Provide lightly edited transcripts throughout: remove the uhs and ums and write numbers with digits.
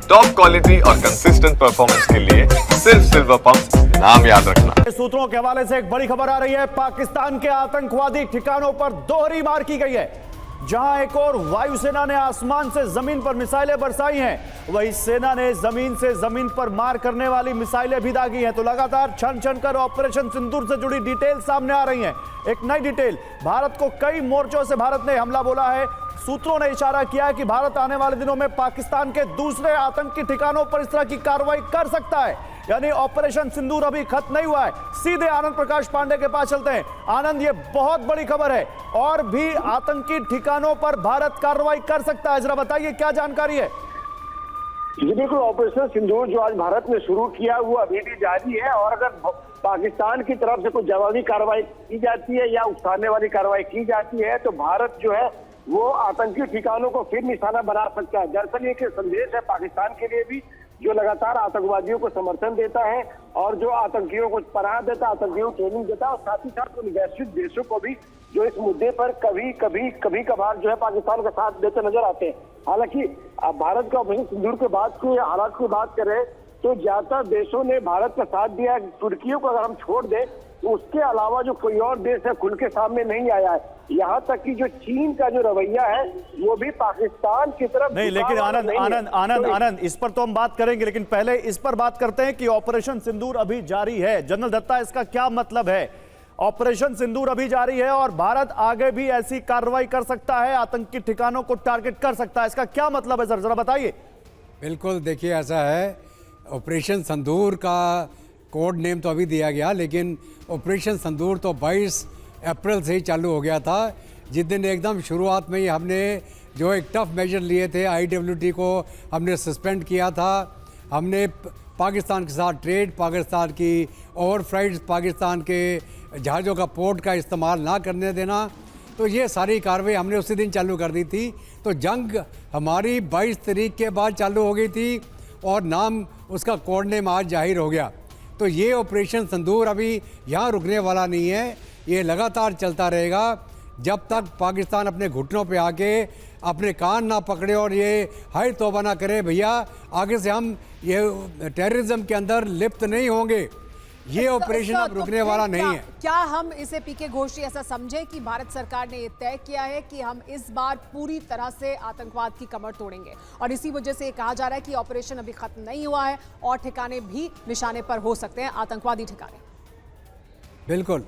Top quality और consistent performance के लिए सिर्फ सिल्वर पंप नाम याद रखना। सूत्रों के हवाले से एक बड़ी खबर आ रही है। पाकिस्तान के आतंकवादी ठिकानों पर दोहरी मार की गई है। जहां एक और वायुसेना ने आसमान से जमीन पर मिसाइलें बरसाई हैं, वहीं सेना ने जमीन से जमीन पर मार करने वाली मिसाइलें भी दागी हैं। तो लगातार छन छन कर ऑपरेशन सिंदूर से जुड़ी डिटेल सामने आ रही हैं। एक नई डिटेल, भारत को कई मोर्चों से भारत ने हमला बोला है। सूत्रों ने इशारा किया है कि भारत आने वाले दिनों में पाकिस्तान के दूसरे आतंकी ठिकानों पर इस तरह की कार्रवाई कर सकता है। यानी ऑपरेशन सिंदूर अभी खत्म नहीं हुआ है। सीधे आनंद प्रकाश पांडे के पास चलते हैं। आनंद, ये बहुत बड़ी खबर है, और भी आतंकी ठिकानों पर भारत कार्रवाई कर सकता है। जरा बताइए क्या जानकारी है। जी बिल्कुल, ऑपरेशन सिंदूर जो आज भारत ने शुरू किया वो अभी भी जारी है, और अगर पाकिस्तान की तरफ से कोई जवाबी कार्रवाई की जाती है या उकसाने वाली कार्रवाई की जाती है तो भारत जो है वो आतंकी ठिकानों को फिर निशाना बना सकता है। दरअसल ये संदेश है पाकिस्तान के लिए भी, जो लगातार आतंकवादियों को समर्थन देता है और जो आतंकियों को पनाह देता है, आतंकियों को ट्रेनिंग देता है, और साथ ही साथ उन वैश्विक देशों को भी जो इस मुद्दे पर कभी कभार जो है पाकिस्तान का साथ देते नजर आते हैं। हालांकि भारत का ऑपरेशन सिंदूर के बाद के हालात की बात करें तो ज्यादातर देशों ने भारत का साथ दिया। तुर्कियों को अगर हम छोड़ दें तो उसके अलावा जो कोई और देश है खुल के सामने नहीं आया है। यहाँ तक कि जो चीन का जो रवैया है वो भी पाकिस्तान की तरफ नहीं, लेकिन आनंद इस पर तो हम बात करेंगे, लेकिन पहले इस पर बात करते हैं कि ऑपरेशन सिंदूर अभी जारी है। जनरल दत्ता, इसका क्या मतलब है? ऑपरेशन सिंदूर अभी जारी है और भारत आगे भी ऐसी कार्रवाई कर सकता है, आतंकी ठिकानों को टारगेट कर सकता है, इसका क्या मतलब है सर, जरा बताइए। बिल्कुल, देखिए ऐसा है, ऑपरेशन सिंदूर का कोड नेम तो अभी दिया गया, लेकिन ऑपरेशन सिंदूर तो 22 अप्रैल से ही चालू हो गया था। जिस दिन एकदम शुरुआत में ही हमने जो एक टफ मेजर लिए थे, IWT को हमने सस्पेंड किया था, हमने पाकिस्तान के साथ ट्रेड, पाकिस्तान की ओवरफ्लाइट्स, पाकिस्तान के जहाज़ों का पोर्ट का इस्तेमाल ना करने देना, तो ये सारी कार्रवाई हमने उसी दिन चालू कर दी थी। तो जंग हमारी 22 तारीख के बाद चालू हो गई थी और नाम उसका कोड नेम आज जाहिर हो गया। तो ये ऑपरेशन सिंदूर अभी यहाँ रुकने वाला नहीं है, ये लगातार चलता रहेगा जब तक पाकिस्तान अपने घुटनों पे आके अपने कान ना पकड़े और ये हाय तौबा ना करे, भैया आगे से हम ये टेररिज्म के अंदर लिप्त नहीं होंगे। ये ऑपरेशन अब रुकने वाला नहीं है। क्या हम इसे पीके घोष ऐसा समझें कि भारत सरकार ने ये तय किया है कि हम इस बार पूरी तरह से आतंकवाद की कमर तोड़ेंगे, और इसी वजह से ये कहा जा रहा है कि ऑपरेशन अभी खत्म नहीं हुआ है और ठिकाने भी निशाने पर हो सकते हैं, आतंकवादी ठिकाने? बिल्कुल,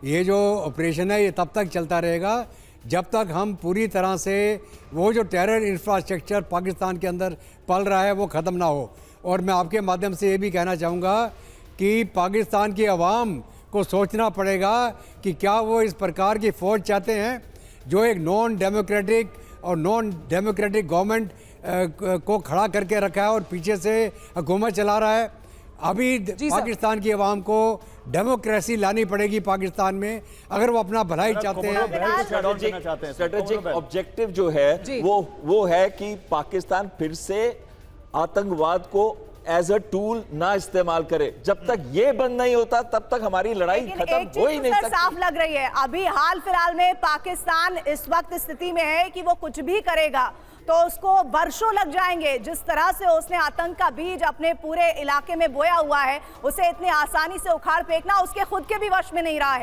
ये जो ऑपरेशन है ये तब तक चलता रहेगा जब तक हम पूरी तरह से वो जो टेरर इंफ्रास्ट्रक्चर पाकिस्तान के अंदर पल रहा है वो ख़त्म ना हो। और मैं आपके माध्यम से ये भी कहना चाहूँगा कि पाकिस्तान की आवाम को सोचना पड़ेगा कि क्या वो इस प्रकार की फ़ौज चाहते हैं जो एक नॉन डेमोक्रेटिक गवर्नमेंट को खड़ा करके रखा है और पीछे से हुकूमत चला रहा है। अभी पाकिस्तान की आवाम को डेमोक्रेसी लानी पड़ेगी पाकिस्तान में, अगर वो अपना भलाई चाहते हैं। स्ट्रेटेजिक ऑब्जेक्टिव जो है वो है कि पाकिस्तान फिर से आतंकवाद को एज अ टूल ना इस्तेमाल करे। जब तक ये बंद नहीं होता तब तक हमारी लड़ाई खत्म हो ही नहीं सकती। साफ लग रही है अभी हाल फिलहाल में पाकिस्तान इस वक्त स्थिति में है कि वो कुछ भी करेगा तो उसको वर्षों लग जाएंगे। जिस तरह से उसने आतंक का बीज अपने पूरे इलाके में बोया हुआ है, उसे इतनी आसानी से उखाड़ फेंकना उसके खुद के भी वश में नहीं रहा है।